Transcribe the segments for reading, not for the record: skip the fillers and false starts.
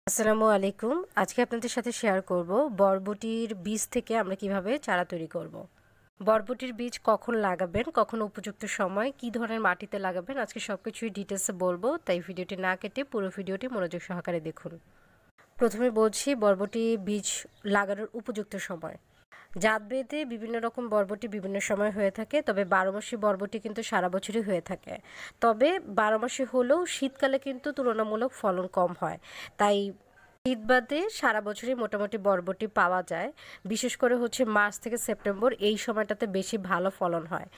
আসসালামু আলাইকুম। আজকে আপনাদের সাথে শেয়ার করব বরবটির বীজ থেকে আমরা কিভাবে চারা তৈরি করব। বরবটির বীজ কখন লাগাবেন, কখন উপযুক্ত সময়, কি ধরনের মাটিতে লাগাবেন, আজকে সবকিছুই ডিটেলসে বলবো, তাই ভিডিওটি না কেটে পুরো ভিডিওটি মনোযোগ সহকারে দেখুন। প্রথমে বলছি বরবটি বীজ লাগানোর উপযুক্ত সময়। জাতভেদে বিভিন্ন রকম বরবটি বিভিন্ন সময় হয়ে থাকে, তবে 12 মাসি বরবটি কিন্তু সারা বছরই হয়ে থাকে। তবে 12 মাসে হলেও শীতকালে কিন্তু তুলনামূলক ফলন কম হয়, তাই শীত বাদে সারা বছরই মোটামুটি বরবটি পাওয়া যায়। বিশেষ করে মার্চ থেকে সেপ্টেম্বর এই সময়টাতে বেশি ভালো ফলন হয়।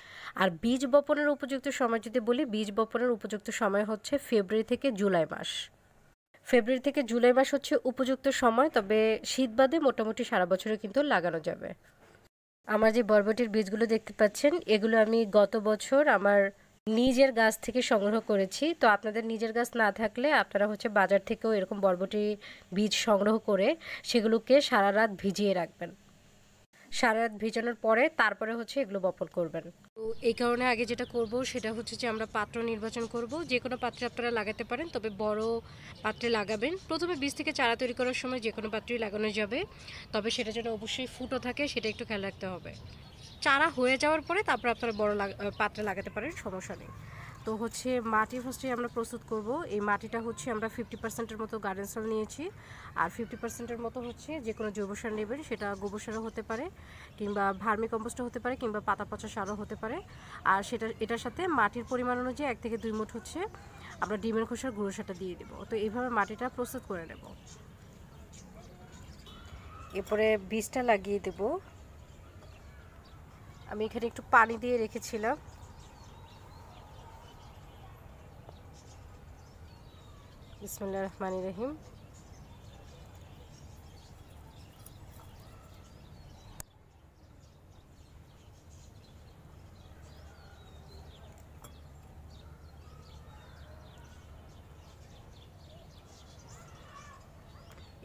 আর বীজ বপনের উপযুক্ত সময় যদি বলি, বীজ বপনের উপযুক্ত সময় হচ্ছে ফেব্রুয়ারি থেকে জুলাই মাস। ফেব্রুয়ারি থেকে জুলাই মাস হচ্ছে উপযুক্ত সময়, তবে শীত বাদে মোটামুটি সারা বছরও কিন্তু লাগানো যাবে। আমার যে বরবটির বীজগুলো দেখতে পাচ্ছেন, এগুলো আমি গত বছর আমার নিজের গাছ থেকে সংগ্রহ করেছি। তো আপনাদের নিজের গাছ না থাকলে আপনারা বাজার থেকেও এরকম বরবটি বীজ সংগ্রহ করে সেগুলোকে সারা রাত ভিজিয়ে রাখবেন। সারা রাত ভিজানোর পরে তারপরে এগুলো বপন করবেন। তো এই কারণে আগে যেটা করব সেটা যে আমরা পাত্র নির্বাচন করব। যে কোনো পাত্রে আপনারা লাগাতে পারেন, তবে বড় পাত্রে লাগাবেন। প্রথমে বীজ থেকে চারা তৈরি করার সময় যে কোনো পাত্রেই লাগানো যাবে, তবে সেটা যেন অবশ্যই ফুটো থাকে সেটা একটু খেয়াল রাখতে হবে। চারা হয়ে যাওয়ার পরে তারপর আপনারা বড় পাত্রে লাগাতে পারেন, সমস্যা নেই। তো মাটি ফার্স্টে আমরা প্রস্তুত করব। এই মাটিটা আমরা 50%-এর মতো গার্ডেন সয়েল নিয়েছি, আর 50%-এর মতো যে কোনো জৈব সার নেবেন। সেটা গোবর সারও হতে পারে, কিংবা ভার্মি কম্পোস্টও হতে পারে, কিংবা পাতা পচা সারও হতে পারে। আর এটার সাথে মাটির পরিমাণ অনুযায়ী 1 থেকে 2 মুঠ আমরা ডিমের খোসার গুঁড়ো সারটা দিয়ে দেবো। তো এইভাবে মাটিটা প্রস্তুত করে নেব। এরপরে বীজটা লাগিয়ে দেব। আমি এখানে একটু পানি দিয়ে রেখেছিলাম। বিসমিল্লাহির রহমানির রহিম।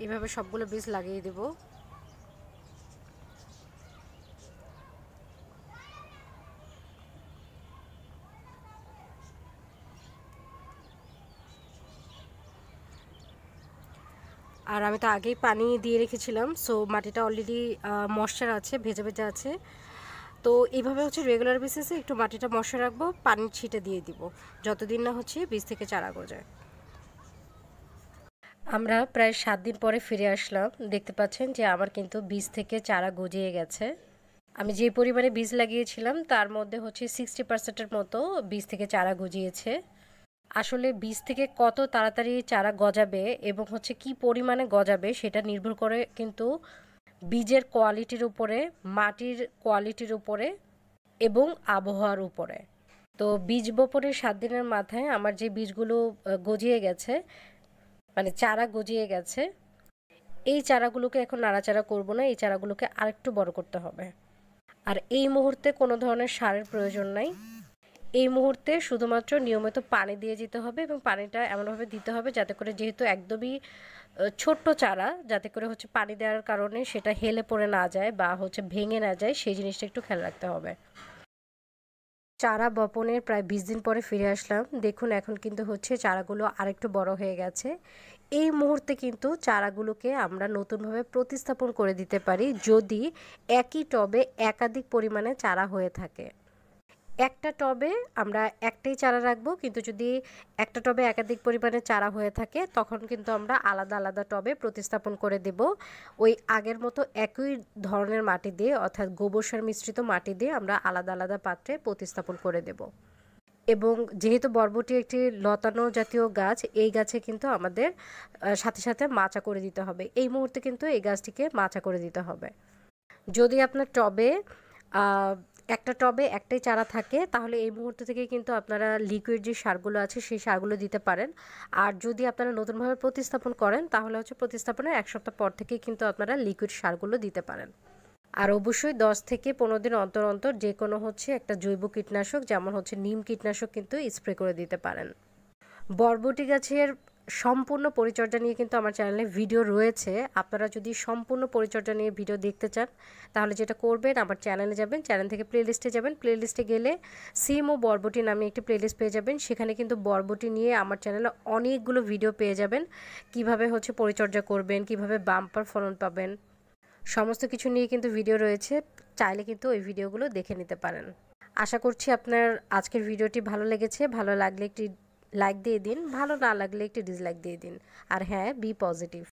এভাবে সবগুলো বীজ লাগিয়ে দেব। আর আমি তো আগেই পানি দিয়ে রেখেছিলাম, সো মাটিটা অলরেডি ময়েশ্চার আছে, ভেজা ভেজা আছে। তো এইভাবে রেগুলার বেসিসে একটু মাটিটা ময়েশ্চার রাখবো, পানির ছিটে দিয়ে দিব, যতদিন না বীজ থেকে চারা গজায়। আমরা প্রায় 7 দিন পরে ফিরে আসলাম। দেখতে পাচ্ছেন যে আমার কিন্তু বীজ থেকে চারা গজিয়ে গেছে। আমি যে পরিমাণে বীজ লাগিয়েছিলাম তার মধ্যে 60%-এর মতো বীজ থেকে চারা গজিয়েছে। আসলে বীজ থেকে কত তাড়াতাড়ি চারা গজাবে এবং কি পরিমাণে গজাবে সেটা নির্ভর করে কিন্তু বীজের কোয়ালিটির উপরে, মাটির কোয়ালিটির উপরে এবং আবহাওয়ার উপরে। তো বীজ বপনের 7 দিনের মাথায় আমার যে বীজগুলো গজিয়ে গেছে, মানে চারা গজিয়ে গেছে, এই চারাগুলোকে এখন নাড়াচাড়া করব না, এই চারাগুলোকে আরেকটু বড় করতে হবে। আর এই মুহূর্তে কোনো ধরনের সারের প্রয়োজন নাই। এই মুহূর্তে শুধুমাত্র নিয়মিত পানি দিয়ে যেতে হবে, এবং পানিটা এমনভাবে দিতে হবে যাতে করে, যেহেতু একদমই ছোট্ট চারা, যাতে করে পানি দেওয়ার কারণে সেটা হেলে পড়ে না যায় বা ভেঙে না যায়, সেই জিনিসটা একটু খেয়াল রাখতে হবে। চারা বপনের প্রায় 20 দিন পরে ফিরে আসলাম। দেখুন এখন কিন্তু চারাগুলো আরেকটু বড় হয়ে গেছে। এই মুহূর্তে কিন্তু চারাগুলোকে আমরা নতুনভাবে প্রতিস্থাপন করে দিতে পারি যদি একই টবে একাধিক পরিমাণে চারা হয়ে থাকে। একটা টবে আমরা একটাই চারা রাখবো, কিন্তু যদি একটা টবে একাধিক পরিমাণে চারা হয়ে থাকে তখন কিন্তু আমরা আলাদা আলাদা টবে প্রতিস্থাপন করে দেব। ওই আগের মতো একই ধরনের মাটি দিয়ে, অর্থাৎ গোবর সার মিশ্রিত মাটি দিয়ে আমরা আলাদা আলাদা পাত্রে প্রতিস্থাপন করে দেব। এবং যেহেতু বরবটি একটি লতানো জাতীয় গাছ, এই গাছে কিন্তু আমাদের সাথে সাথে মাচা করে দিতে হবে। এই মুহূর্তে কিন্তু এই গাছটিকে মাচা করে দিতে হবে। যদি আপনার টবে একটা টবে একটাই চারা থাকে, তাহলে এই মুহূর্ত থেকে কিন্তু আপনারা লিকুইড যে সারগুলো আছে সেই সারগুলো দিতে পারেন। আর যদি আপনারা নতুনভাবে প্রতিস্থাপন করেন, তাহলে প্রতিস্থাপনের 1 সপ্তাহ পর থেকেই কিন্তু আপনারা লিকুইড সারগুলো দিতে পারেন। আর অবশ্যই 10 থেকে 15 দিন অন্তর অন্তর যে কোনো একটা জৈব কীটনাশক, যেমন নিম কীটনাশক কিন্তু স্প্রে করে দিতে পারেন। বরবটি গাছের সম্পূর্ণ পরিচর্যা নিয়ে কিন্তু আমার চ্যানেলে ভিডিও রয়েছে। আপনারা যদি সম্পূর্ণ পরিচর্যা নিয়ে ভিডিও দেখতে চান তাহলে যেটা করবেন, আমার চ্যানেলে যাবেন, চ্যানেল থেকে প্লেলিস্টে যাবেন, প্লেলিস্টে গেলে সিম ও বরবটি নামে একটি প্লেলিস্ট পেয়ে যাবেন। সেখানে কিন্তু বরবটি নিয়ে আমার চ্যানেলে অনেকগুলো ভিডিও পেয়ে যাবেন, কিভাবে হচ্ছে পরিচর্যা করবেন, কিভাবে বাম্পার ফলন পাবেন, সমস্ত কিছু নিয়ে কিন্তু ভিডিও রয়েছে। চাইলে কিন্তু ওই ভিডিওগুলো দেখে নিতে পারেন। আশা করছি আপনার আজকের ভিডিওটি ভালো লেগেছে। ভালো লাগলে একটি লাইক দিয়ে দিন, ভালো না লাগলে একটি ডিসলাইক দিয়ে দিন। আর হ্যাঁ, বি পজিটিভ।